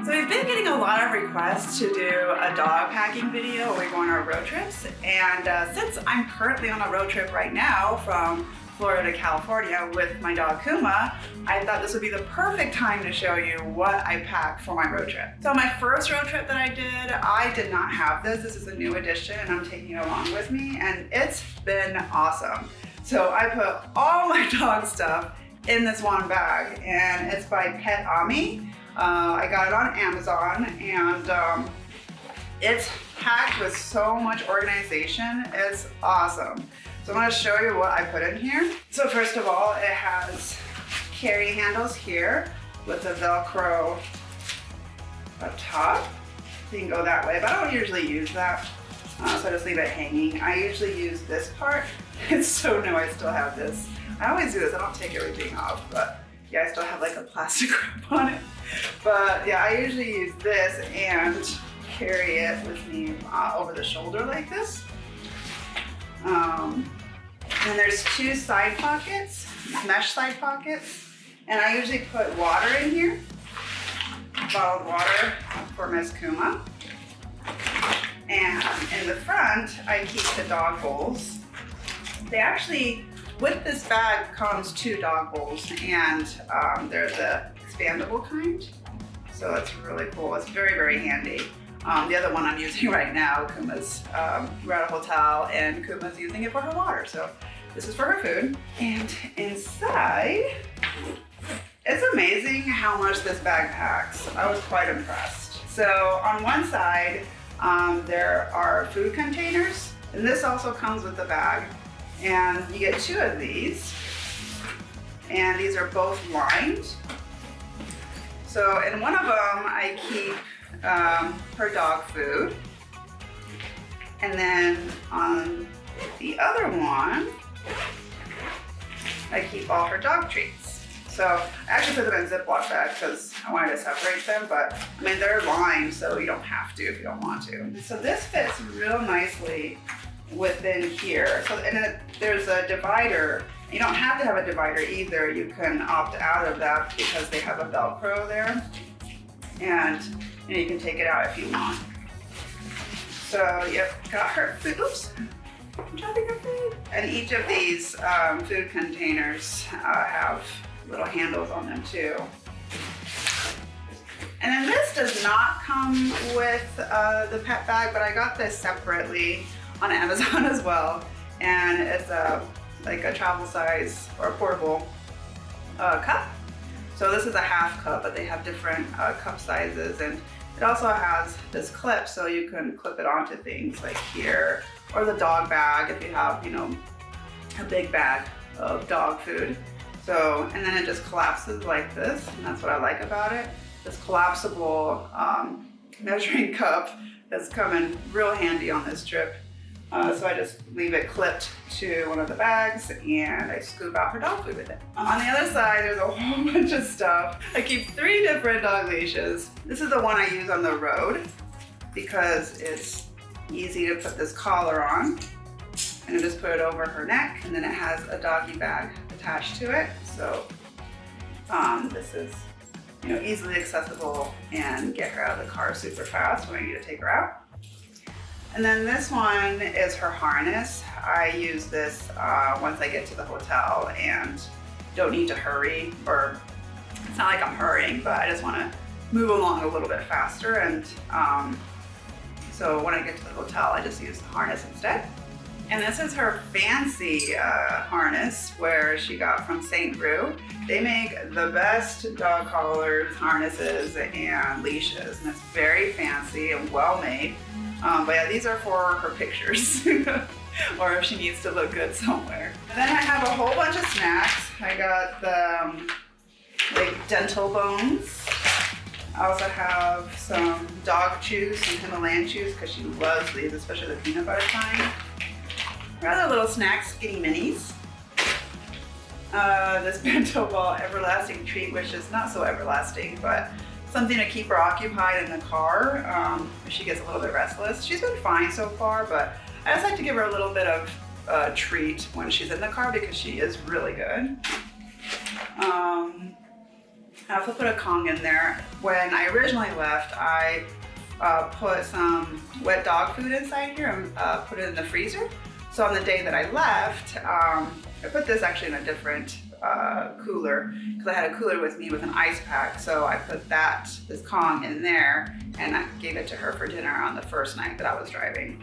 So we've been getting a lot of requests to do a dog packing video when we go on our road trips. And since I'm currently on a road trip right now from Florida to California with my dog Kuma, I thought this would be the perfect time to show you what I packed for my road trip. So my first road trip that I did not have this. This is a new addition and I'm taking it along with me, and it's been awesome. So I put all my dog stuff in this one bag, and it's by PetAmi. I got it on Amazon, and it's packed with so much organization. It's awesome. So I'm going to show you what I put in here. So first of all, it has carry handles here with the Velcro up top. You can go that way, but I don't usually use that, so I just leave it hanging. I usually use this part. It's so new, I still have this. I always do this, I don't take everything off, but yeah, I still have like a plastic wrap on it. But yeah, I usually use this and carry it with me over the shoulder like this. And there's two side pockets, mesh side pockets. And I usually put water in here, bottled water for Miss Kuma. And in the front, I keep the dog bowls. They actually, with this bag comes two dog bowls, and they're the expandable kind. So it's really cool. It's very, very handy. The other one I'm using right now, Kuma's, we're at a hotel and Kuma's using it for her water. So this is for her food. And inside, it's amazing how much this bag packs. I was quite impressed. So on one side, there are food containers, and this also comes with the bag. And you get two of these, and these are both lined. So in one of them, I keep her dog food. And then on the other one, I keep all her dog treats. So I actually put them in a Ziploc bag because I wanted to separate them, but I mean, they're lined, so you don't have to if you don't want to. So this fits real nicely within here. So, and then there's a divider. You don't have to have a divider either. You can opt out of that because they have a Velcro there, and you can take it out if you want. So yep, got her food. Oops, I'm dropping her food. And each of these food containers have little handles on them too. And then this does not come with the pet bag, but I got this separately on Amazon as well, and it's like a travel size or a portable cup. So this is a half cup, but they have different cup sizes, and it also has this clip, so you can clip it onto things like here, or the dog bag if you have, you know, a big bag of dog food. So, and then it just collapses like this, and that's what I like about it. This collapsible measuring cup has come in real handy on this trip. So I just leave it clipped to one of the bags, and I scoop out her dog food with it. On the other side, there's a whole bunch of stuff. I keep 3 different dog leashes. This is the one I use on the road because it's easy to put this collar on, and I just put it over her neck, and then it has a doggy bag attached to it. So this is, you know, easily accessible and get her out of the car super fast when I need to take her out. And then this one is her harness. I use this once I get to the hotel and don't need to hurry, or it's not like I'm hurrying, but I just want to move along a little bit faster. And so when I get to the hotel, I just use the harness instead. And this is her fancy harness where she got from St. Rue. They make the best dog collars, harnesses, and leashes, and it's very fancy and well made. But yeah, these are for her pictures, or if she needs to look good somewhere. And then I have a whole bunch of snacks. I got the like dental bones. I also have some dog chews, some Himalayan chews, because she loves these, especially the peanut butter kind. Rather little snack skinny minis. This bento ball everlasting treat, which is not so everlasting, but something to keep her occupied in the car if she gets a little bit restless. She's been fine so far, but I just like to give her a little bit of treat when she's in the car because she is really good. I also put a Kong in there. When I originally left, I put some wet dog food inside here and put it in the freezer. So on the day that I left, I put this actually in a different cooler because I had a cooler with me with an ice pack. So I put this Kong in there and I gave it to her for dinner on the first night that I was driving.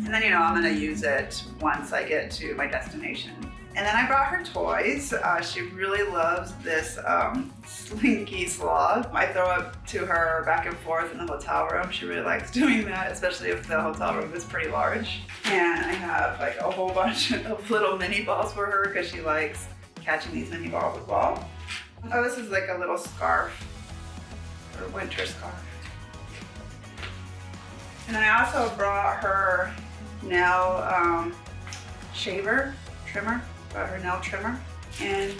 And then, I'm gonna use it once I get to my destination. And then I brought her toys. She really loves this slinky sloth. I throw it to her back and forth in the hotel room. She really likes doing that, especially if the hotel room is pretty large. And I have like a whole bunch of little mini balls for her because she likes catching these mini balls as well. Oh, this is like a little scarf, or winter scarf. And then I also brought her nail trimmer, her nail trimmer, and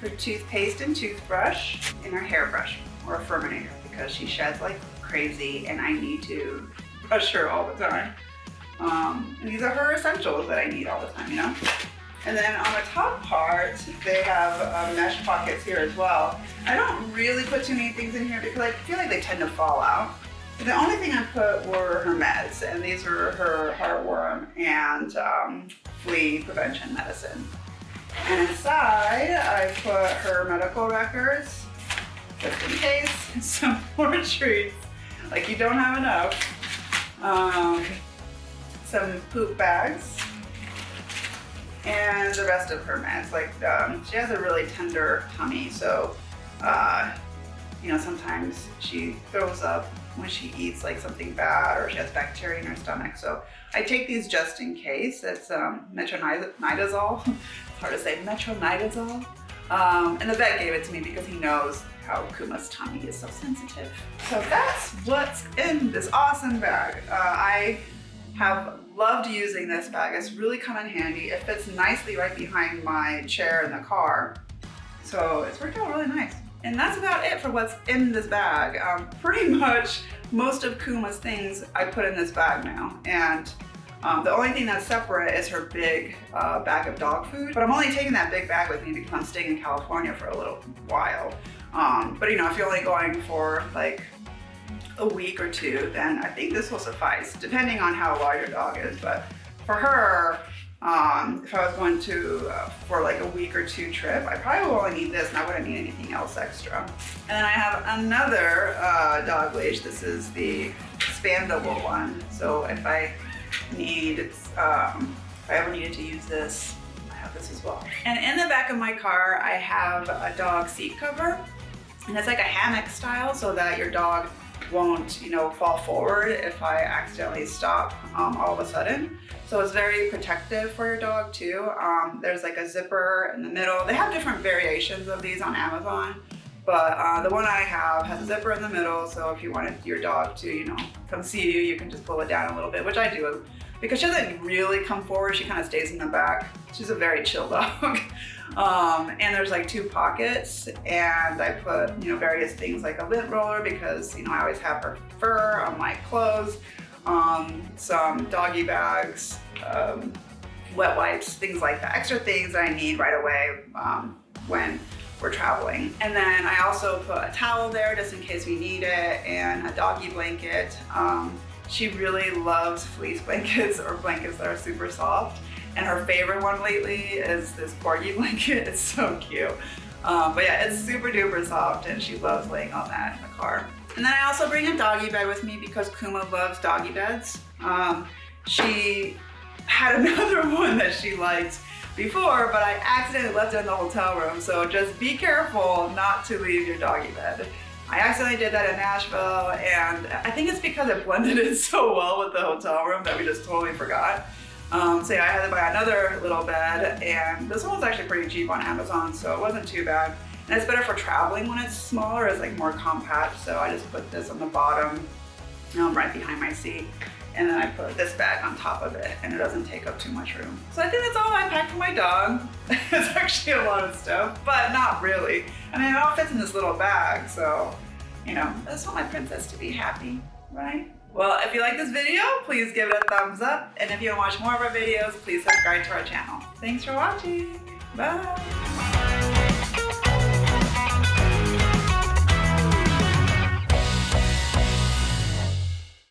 her toothpaste and toothbrush, and her hairbrush, or a Furminator, because she sheds like crazy and I need to brush her all the time. And these are her essentials that I need all the time, And then on the top part, they have mesh pockets here as well. I don't really put too many things in here because I feel like they tend to fall out. The only thing I put were her meds, and these were her heartworm and flea prevention medicine. And inside, I put her medical records, just in case, some more treats, like you don't have enough, some poop bags, and the rest of her meds. Like, she has a really tender tummy, so, sometimes she throws up when she eats like something bad or she has bacteria in her stomach. So I take these just in case. It's metronidazole. It's hard to say, metronidazole. And the vet gave it to me because he knows how Kuma's tummy is so sensitive. So that's what's in this awesome bag. I have loved using this bag. It's really come in handy. It fits nicely right behind my chair in the car. So it's worked out really nice. And that's about it for what's in this bag. Pretty much most of Kuma's things I put in this bag now. And the only thing that's separate is her big bag of dog food. But I'm only taking that big bag with me because I'm staying in California for a little while. But if you're only going for like a week or two, then I think this will suffice, depending on how large your dog is. But for her, if I was going to for like a week or two trip, I probably will only need this and I wouldn't need anything else extra. And then I have another dog leash. This is the expandable one. So if I ever needed to use this, I have this as well. And in the back of my car, I have a dog seat cover, and it's like a hammock style so that your dog won't, fall forward if I accidentally stop all of a sudden. So it's very protective for your dog too. There's like a zipper in the middle. They have different variations of these on Amazon, but the one I have has a zipper in the middle. So if you wanted your dog to, come see you, you can just pull it down a little bit, which I do. Because she doesn't really come forward, she kind of stays in the back. She's a very chill dog. And there's like 2 pockets, and I put, various things like a lint roller because, I always have her fur on my clothes, some doggy bags, wet wipes, things like that. Extra things that I need right away when we're traveling. And then I also put a towel there just in case we need it, and a doggy blanket. She really loves fleece blankets or blankets that are super soft. And her favorite one lately is this corgi blanket. It's so cute. But yeah, it's super duper soft and she loves laying on that in the car. And then I also bring a doggy bed with me because Kuma loves doggy beds. She had another one that she liked before, but I accidentally left it in the hotel room. So just be careful not to leave your doggy bed. I accidentally did that in Nashville, and I think it's because it blended in so well with the hotel room that we just totally forgot. So yeah, I had to buy another little bed, and this one was actually pretty cheap on Amazon, so it wasn't too bad. And it's better for traveling when it's smaller, it's like more compact, so I just put this on the bottom, right behind my seat. And then I put this bag on top of it, and it doesn't take up too much room. So I think that's all I packed for my dog. It's actually a lot of stuff, but not really. I mean, it all fits in this little bag, so, I just want my princess to be happy, right? Well, if you like this video, please give it a thumbs up. And if you want to watch more of our videos, please subscribe to our channel. Thanks for watching. Bye.